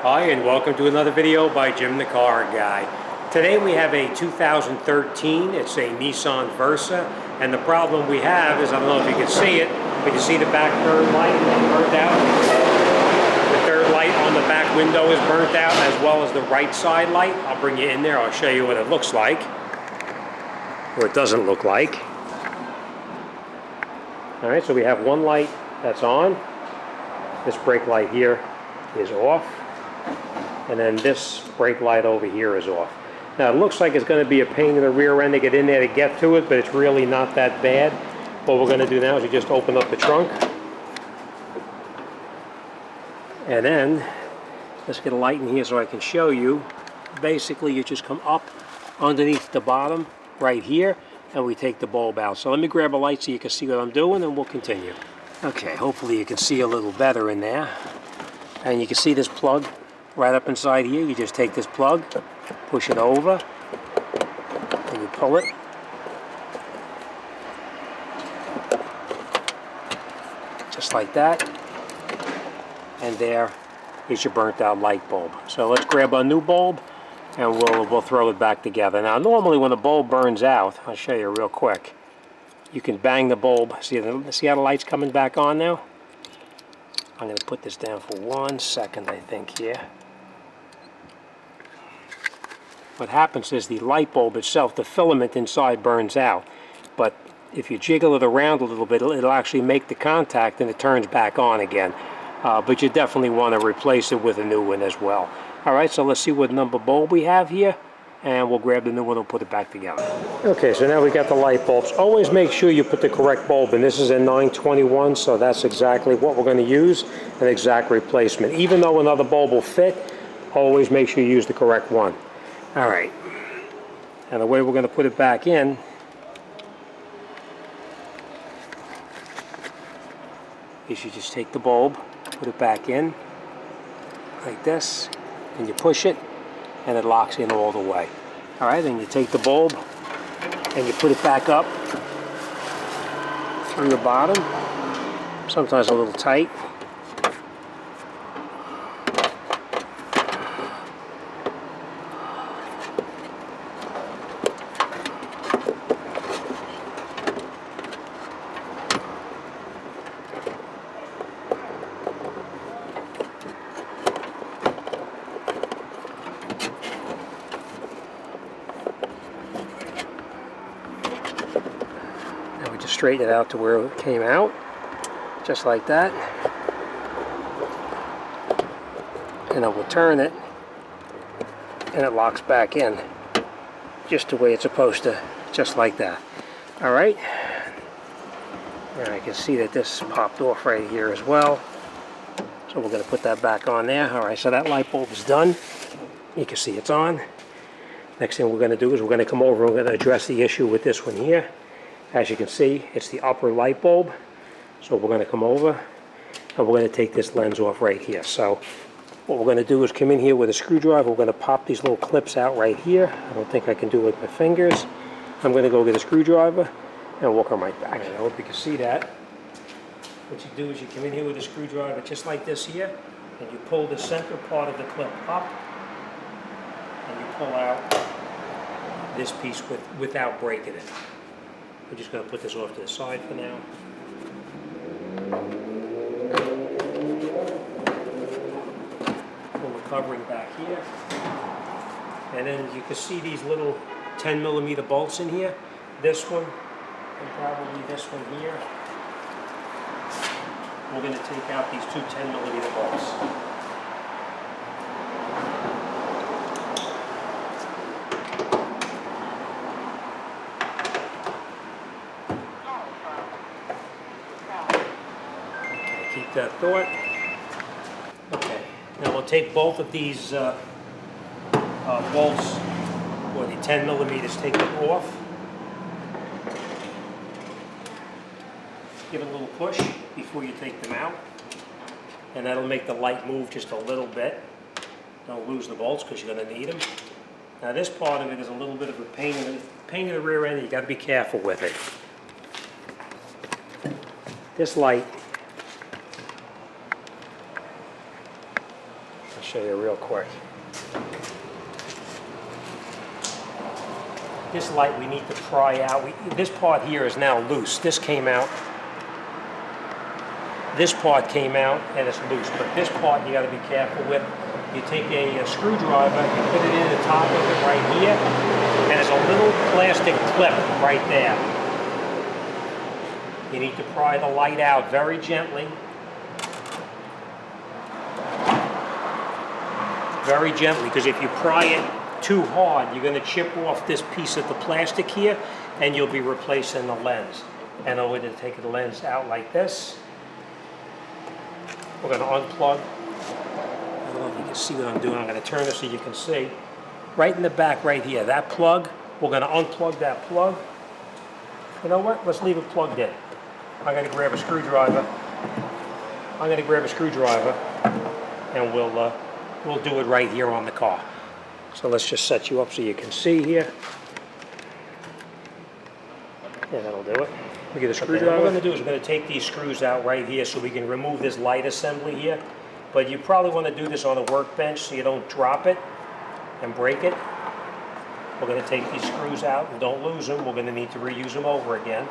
Hi, and welcome to another video by Jim the Car Guy. Today we have a 2013, it's a Nissan Versa, and the problem we have is, I don't know if you can see it, but you see the back third light is burnt out. The third light on the back window is burnt out, as well as the right side light. I'll bring you in there, I'll show you what it looks like, or it doesn't look like. Alright, so we have one light that's on. This brake light here is off. And then this brake light over here is off. Now it looks like it's going to be a pain in the rear end to get in there to get to it, but it's really not that bad. What we're going to do now is we just open up the trunk. And then, let's get a light in here so I can show you. Basically, you just come up underneath the bottom right here, and we take the bulb out. So let me grab a light so you can see what I'm doing, and we'll continue. Okay, hopefully you can see a little better in there. And you can see this plug right up inside here. You just take this plug, push it over, and you pull it. Just like that. And there is your burnt out light bulb. So let's grab a new bulb and we'll throw it back together. Now normally when a bulb burns out, I'll show you real quick, you can bang the bulb. See how the light's coming back on now? I'm going to put this down for 1 second, I think, here. What happens is the light bulb itself, the filament inside burns out. But if you jiggle it around a little bit, it'll actually make the contact and it turns back on again. But you definitely want to replace it with a new one as well. Alright, so let's see what number bulb we have here. And we'll grab the new one and put it back together. Okay, so now we got the light bulbs. Always make sure you put the correct bulb in. This is a 921, so that's exactly what we're going to use, an exact replacement. Even though another bulb will fit, always make sure you use the correct one. Alright, and the way we're going to put it back in is you just take the bulb, put it back in, like this, and you push it, and it locks in all the way. Alright, then you take the bulb and you put it back up through the bottom, sometimes a little tight. Straighten it out to where it came out, just like that, and then we'll turn it and it locks back in just the way it's supposed to, just like that. Alright, and I can see that this popped off right here as well, so we're going to put that back on there. Alright, so that light bulb is done. You can see it's on. Next thing we're going to do is we're going to come over and we're going to address the issue with this one here. As you can see, it's the upper light bulb. So we're going to come over and we're going to take this lens off right here. So what we're going to do is come in here with a screwdriver. We're going to pop these little clips out right here. I don't think I can do it with my fingers. I'm going to go get a screwdriver and we'll come right back. I hope you can see that. What you do is you come in here with a screwdriver just like this here, and you pull the center part of the clip up and you pull out this piece without breaking it. We're just going to put this off to the side for now. Pull the covering back here. And then you can see these little 10mm bolts in here. This one, and probably this one here. We're going to take out these two 10mm bolts. Keep that thought. Okay, now we'll take both of these bolts, or the 10mm, take them off. Give it a little push before you take them out, and that'll make the light move just a little bit. Don't lose the bolts because you're going to need them. Now this part of it is a little bit of a pain in the rear end. You got to be careful with it. This light, I'll show you real quick. This light we need to pry out. This part here is now loose. This came out. This part came out and it's loose, but this part you got to be careful with. You take a screwdriver, you put it in the top of it right here, and there's a little plastic clip right there. You need to pry the light out very gently. Very gently, because if you pry it too hard, you're going to chip off this piece of the plastic here, and you'll be replacing the lens. And I'm going to take the lens out like this. We're going to unplug. I don't know if you can see what I'm doing. I'm going to turn this so you can see. Right in the back right here, that plug, we're going to unplug that plug. You know what? Let's leave it plugged in. I'm going to grab a screwdriver. And we'll do it right here on the car. So let's just set you up so you can see here. Yeah, that'll do it. We get a screwdriver. What we're going to do is we're going to take these screws out right here so we can remove this light assembly here. But you probably want to do this on a workbench so you don't drop it and break it. We're going to take these screws out and don't lose them. We're going to need to reuse them over again.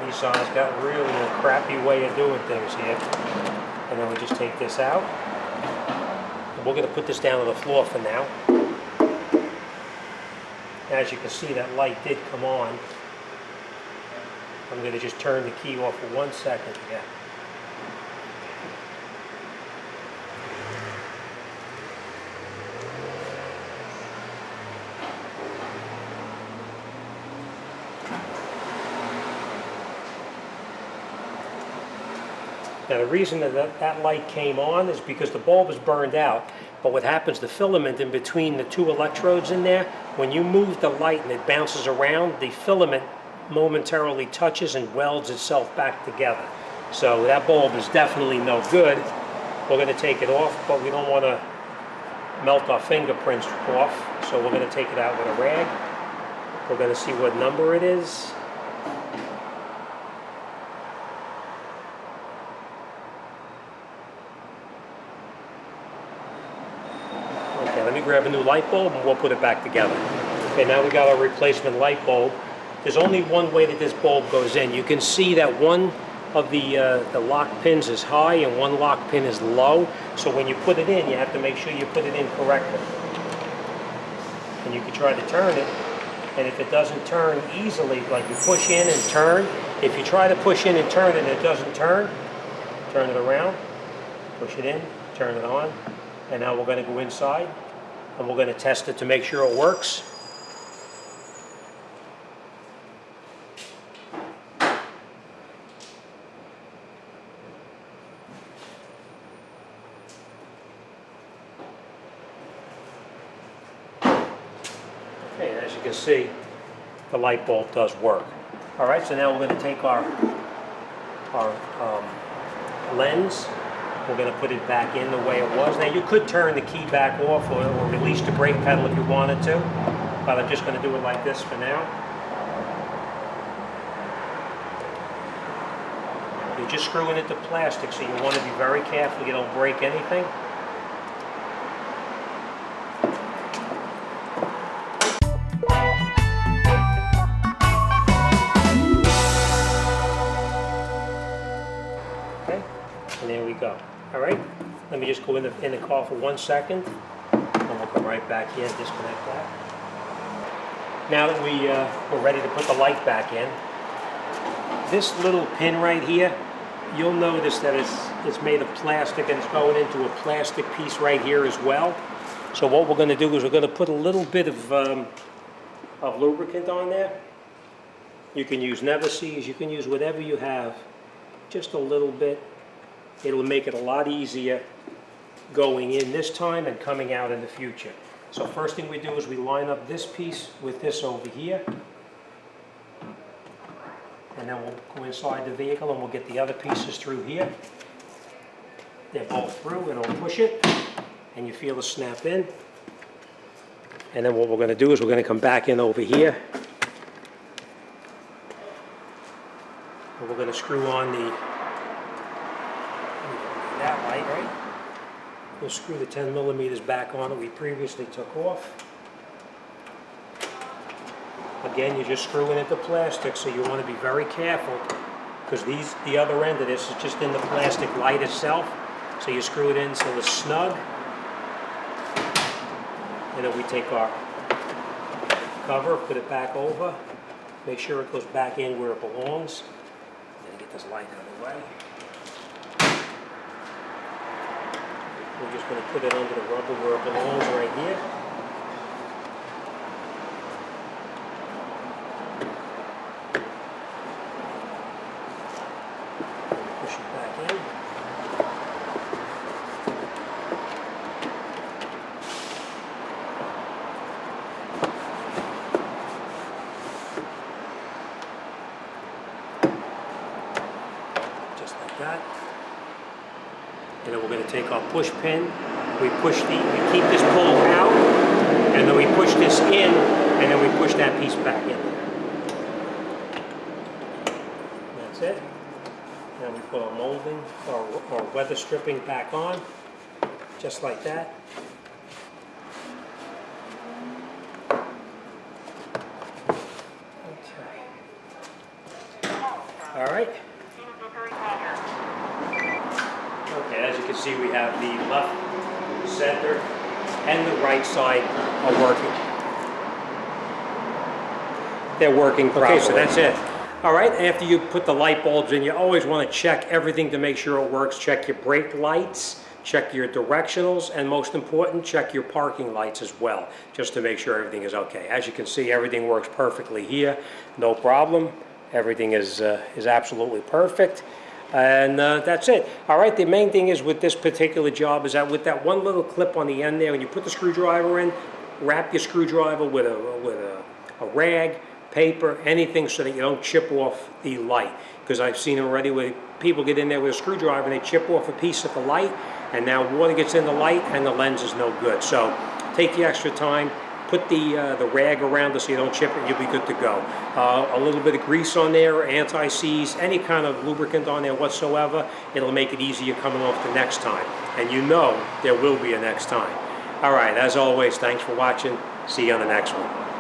Nissan's got really a crappy way of doing things here. And then we just take this out. And we're going to put this down to the floor for now. As you can see, that light did come on. I'm going to just turn the key off for 1 second again. Now the reason that light came on is because the bulb is burned out, but what happens, the filament in between the two electrodes in there, when you move the light and it bounces around, the filament momentarily touches and welds itself back together. So that bulb is definitely no good. We're going to take it off, but we don't want to melt our fingerprints off, so we're going to take it out with a rag. We're going to see what number it is. Let me grab a new light bulb and we'll put it back together. Okay, now we got our replacement light bulb. There's only one way that this bulb goes in. You can see that one of the lock pins is high and one lock pin is low. So when you put it in, you have to make sure you put it in correctly. And you can try to turn it, and if it doesn't turn easily, like you push in and turn, if you try to push in and turn it and it doesn't turn it around, push it in, turn it on, and now we're going to go inside. And we're going to test it to make sure it works. Okay, as you can see, the light bulb does work. All right, so now we're going to take our lens. We're going to put it back in the way it was. Now you could turn the key back off or release the brake pedal if you wanted to, but I'm just going to do it like this for now. You're just screwing it to plastic, so you want to be very careful you don't break anything. Okay, and there we go. All right, let me just go in the car for 1 second, and we'll come right back here and disconnect that. Now that we're ready to put the light back in, this little pin right here, you'll notice that it's made of plastic and it's going into a plastic piece right here as well. So what we're going to do is we're going to put a little bit of lubricant on there. You can use never sees, you can use whatever you have, just a little bit. It'll make it a lot easier going in this time and coming out in the future. So first thing we do is we line up this piece with this over here. And then we'll go inside the vehicle and we'll get the other pieces through here. They're both through, and it'll push it, and you feel it snap in. And then what we're going to do is we're going to come back in over here. And we're going to screw on that light, right? We'll screw the 10 millimeters back on that we previously took off. Again, you're just screwing into plastic, so you want to be very careful, because the other end of this is just in the plastic light itself. So you screw it in so it's snug. And then we take our cover, put it back over, make sure it goes back in where it belongs. Then get this light out of the way. We're just going to put it under the rubber where it belongs right here. Push it back in. Just like that. And then we're going to take our push pin. We keep this pull out, and then we push this in, and then we push that piece back in. That's it. And we put our molding, our weather stripping back on, just like that. Okay. All right. Okay, as you can see, we have the left, center, and the right side are working. They're working properly. Okay, so that's it. All right, after you put the light bulbs in, you always want to check everything to make sure it works. Check your brake lights, check your directionals, and most important, check your parking lights as well, just to make sure everything is okay. As you can see, everything works perfectly here. No problem. Everything is absolutely perfect. And that's it. All right, the main thing is with this particular job is that with that one little clip on the end there, when you put the screwdriver in, wrap your screwdriver with a rag, paper, anything, so that you don't chip off the light. Because I've seen them already where people get in there with a screwdriver and they chip off a piece of the light, and now water gets in the light and the lens is no good. So take the extra time. Put the rag around it so you don't chip it, you'll be good to go. A little bit of grease on there, anti-seize, any kind of lubricant on there whatsoever, it'll make it easier coming off the next time. And you know there will be a next time. All right, as always, thanks for watching. See you on the next one.